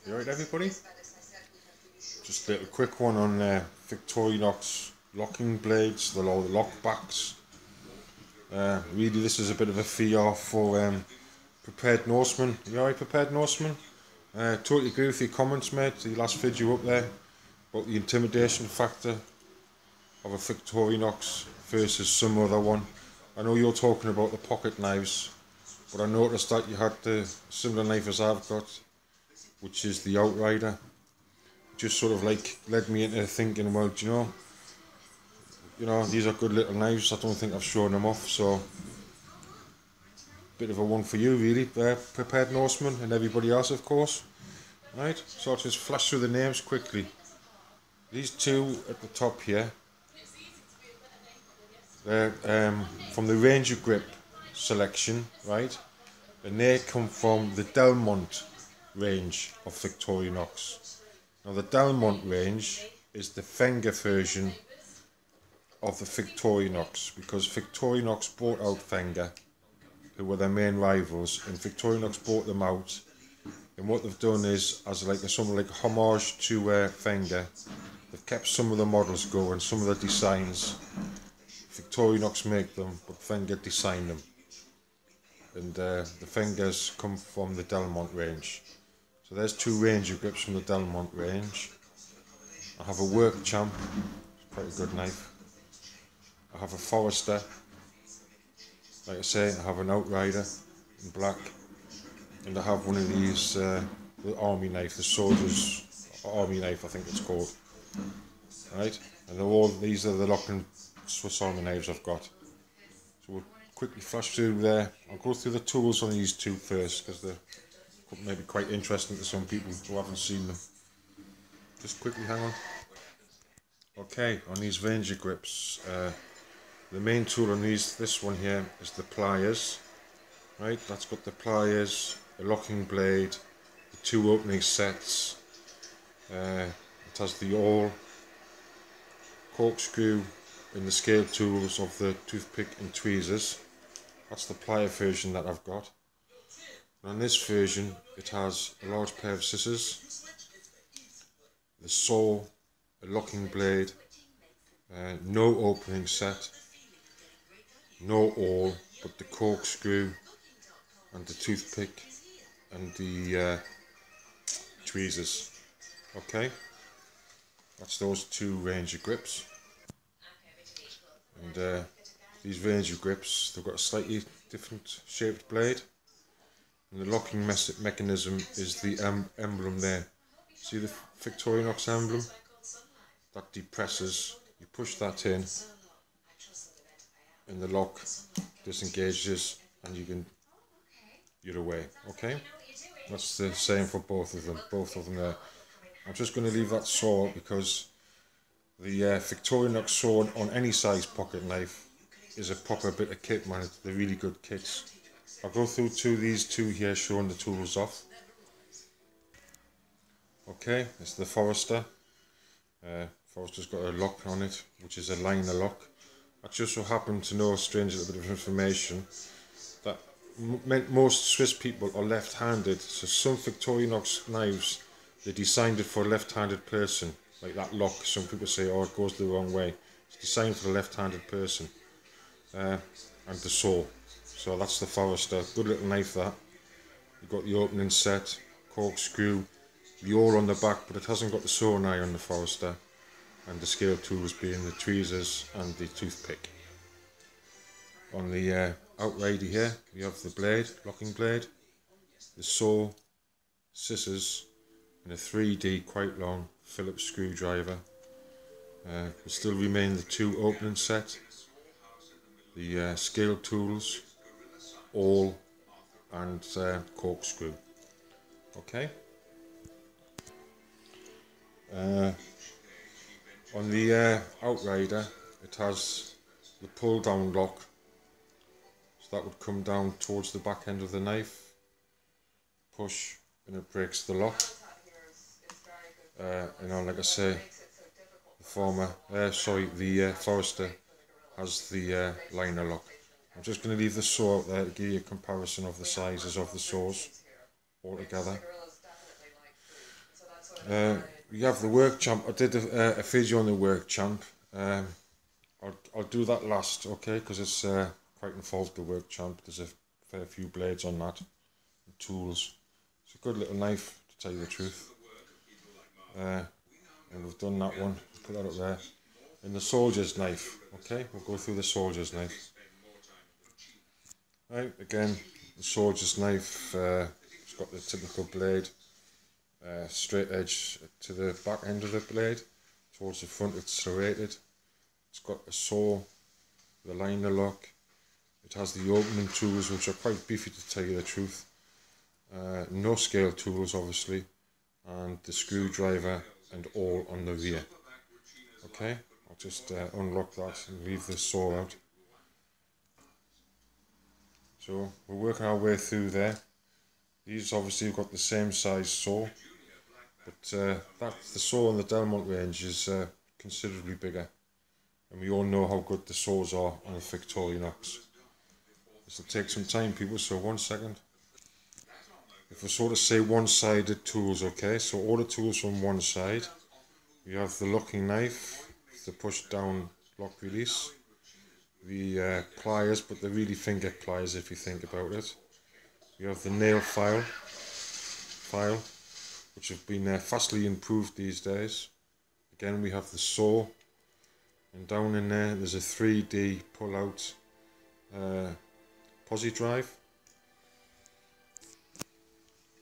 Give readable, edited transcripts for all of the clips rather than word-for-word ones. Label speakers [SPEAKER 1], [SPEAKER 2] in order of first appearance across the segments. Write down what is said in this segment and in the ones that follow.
[SPEAKER 1] You alright everybody? Just a little quick one on Victorinox locking blades, the lock backs. Really this is a bit of a fear for Prepared Norseman. You alright Prepared Norseman? Totally agree with your comments mate, the last video up there, about the intimidation factor of a Victorinox versus some other one. I know you're talking about the pocket knives, but I noticed that you had the similar knife as I've got, which is the Outrider. Just sort of like led me into thinking, well, do you know, these are good little knives. I don't think I've shown them off, so bit of a one for you really, Prepared Norseman, and everybody else of course. Right, so I'll just flash through the names quickly. These two at the top here, they're from the Ranger Grip selection, right, and they come from the Delmont range of Victorinox. Now the Delmont range is the Fenga version of the Victorinox, because Victorinox bought out Fenga, who were their main rivals, and Victorinox bought them out, and what they've done is, as like something like homage to Fenga, they've kept some of the models going, some of the designs. Victorinox make them, but Fenga design them, and the Fengas come from the Delmont range. So there's two Ranger grips from the Delmont range. I have a Work Champ, quite a good knife. I have a Forester. Like I say, I have an Outrider in black, and I have one of these, the army knife, the soldier's army knife, I think it's called. Right, and these are the locking Swiss Army knives I've got. So we'll quickly flash through there. I'll go through the tools on these two first, because they're maybe quite interesting to some people who haven't seen them. Just quickly, hang on. Okay, on these Ranger grips, the main tool on this one here is the pliers. Right, that's got the pliers, the locking blade, the two opening sets. It has the awl, corkscrew, and the scale tools of the toothpick and tweezers. That's the plier version that I've got. And on this version, it has a large pair of scissors, the saw, a locking blade, no opening set, no awl, but the corkscrew and the toothpick and the tweezers. Okay, that's those two Ranger grips. And these Ranger grips, they've got a slightly different shaped blade, and the locking mechanism is the emblem there. See the Victorinox emblem? That depresses, you push that in, and the lock disengages, and you're away. Okay, that's the same for both of them there. I'm just going to leave that saw because the Victorinox saw on any size pocket knife is a proper bit of kit, man. They're really good kits. I'll go through these two here showing the tools off. Okay, it's the Forester. Forester's got a lock on it, which is a liner lock. I just so happen to know a strange little bit of information that most Swiss people are left-handed, so some Victorinox knives, they designed it for a left-handed person, like that lock. Some people say, oh, it goes the wrong way. It's designed for a left-handed person. And the saw. So that's the Forester, good little knife that. You've got the opening set, corkscrew, the awl on the back, but it hasn't got the sawing eye on the Forester, and the scale tools being the tweezers and the toothpick. On the Outrider here, we have the blade, locking blade, the saw, scissors, and a 3D quite long Phillips screwdriver. Will still remain the two opening set, the scale tools, awl, and corkscrew. Okay. On the Outrider, it has the pull down lock, so that would come down towards the back end of the knife, push, and it breaks the lock. Like I say, the Forester has the liner lock. I'm just going to leave the saw out there to give you a comparison of the sizes of the saws all together. We have the work champ. I did a video on the work champ. I'll do that last, okay, because it's quite involved, the work champ. There's a fair few blades on that, and tools. It's a good little knife, to tell you the truth. And we've done that one, put that up there. And the soldier's knife, okay, we'll go through the soldier's knife. Right, again, the soldier's knife, it's got the typical blade, straight edge to the back end of the blade. Towards the front it's serrated. It's got a saw, the liner lock. It has the opening tools, which are quite beefy, to tell you the truth. No scale tools, obviously, and the screwdriver and all on the rear. Okay, I'll just unlock that and leave the saw out. So we're working our way through there. These obviously have got the same size saw, but the saw on the Delmont range is considerably bigger. And we all know how good the saws are on the Victorinox. This will take some time, people, so 1 second. If we sort of say one-sided tools, okay, so all the tools from one side. We have the locking knife, the push-down lock release. The pliers, but they're really finger pliers if you think about it. We have the nail file, which have been vastly improved these days. Again, we have the saw, and down in there's a 3D pull-out posi drive.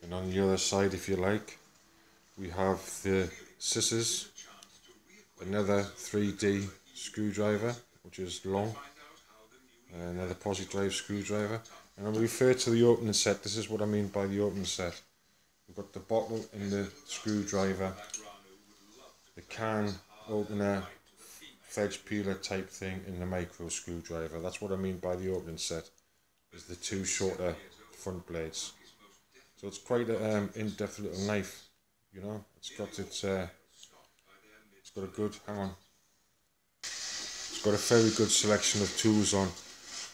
[SPEAKER 1] And on the other side, if you like, we have the scissors, another 3D screwdriver, which is long. Another posi drive screwdriver, and I'll refer to the opening set. This is what I mean by the opening set. We've got the bottle and the screwdriver, the can opener, fudge peeler type thing, and the micro screwdriver. That's what I mean by the opening set, is the two shorter front blades. So it's quite an in-depth little knife, you know. It's got a good, hang on. It's got a very good selection of tools on.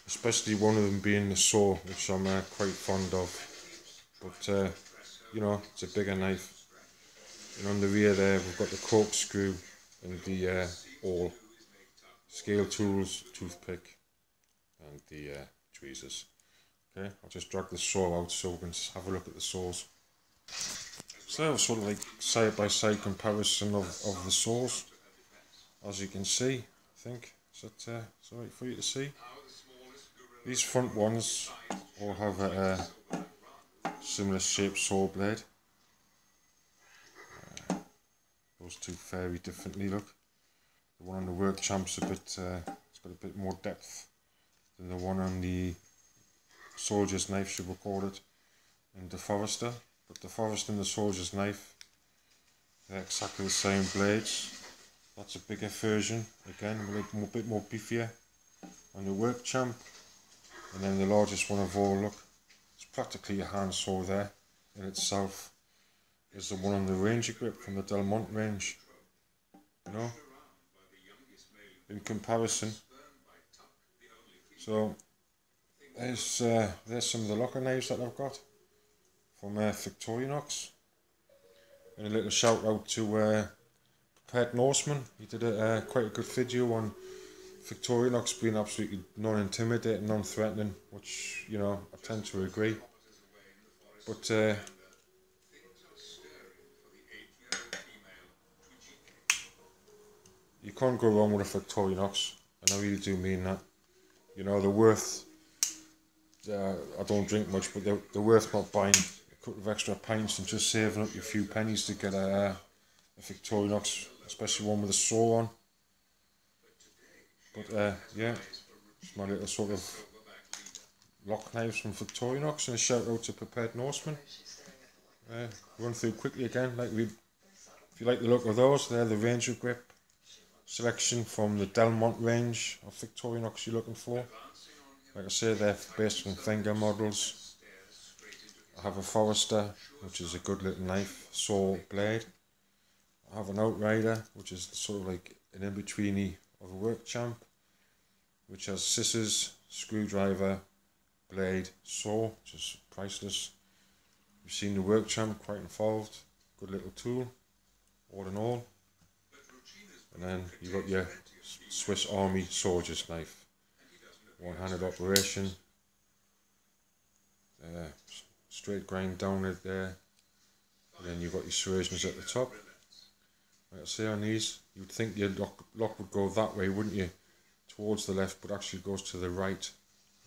[SPEAKER 1] Especially one of them being the saw, which I'm quite fond of. But, you know, it's a bigger knife. And on the rear there, we've got the corkscrew and the awl. Scale tools, toothpick, and the tweezers. Okay, I'll just drag the saw out so we can have a look at the saws. So, sort of like side-by-side comparison of the saws. As you can see, I think. Is that alright for you to see? These front ones all have a similar shaped saw blade. Those two vary differently, look. The one on the work champ's a bit, it's got a bit more depth than the one on the soldier's knife, should we call it, and the Forester. But the Forester and the soldier's knife, they're exactly the same blades. That's a bigger version, again, a bit more beefier. On the work champ. And then the largest one of all, look, it's practically a hand saw there in itself, is the one on the Ranger grip from the Delmont range, you know, in comparison. So there's some of the locker knives that I've got from Victorinox, and a little shout out to Prepared Norseman. He did quite a good video on Victorinox being absolutely non-intimidating, non-threatening, which, you know, I tend to agree. But you can't go wrong with a Victorinox, and I really do mean that. You know, they're worth, I don't drink much, but they're worth not buying a couple of extra pints and just saving up your few pennies to get a Victorinox, especially one with a saw on. But yeah, it's my little sort of lock knives from Victorinox, and a shout out to Prepared Norseman. Run through quickly again, if you like the look of those, they're the Ranger grip selection from the Delmont range of Victorinox you're looking for. Like I say, they're based on finger models. I have a Forester, which is a good little knife, saw blade. I have an Outrider, which is sort of like an in-betweeny of a work champ, which has scissors, screwdriver, blade, saw, which is priceless. You've seen the work champ, quite involved, good little tool. all in all. And then you got your Swiss Army soldier's knife, one-handed operation. Straight grind down it there, and then you've got your serrations at the top. Like I say, on these, you'd think your lock would go that way, wouldn't you? Towards the left, but actually goes to the right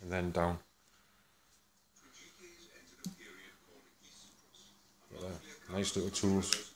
[SPEAKER 1] and then down. But, nice little tools.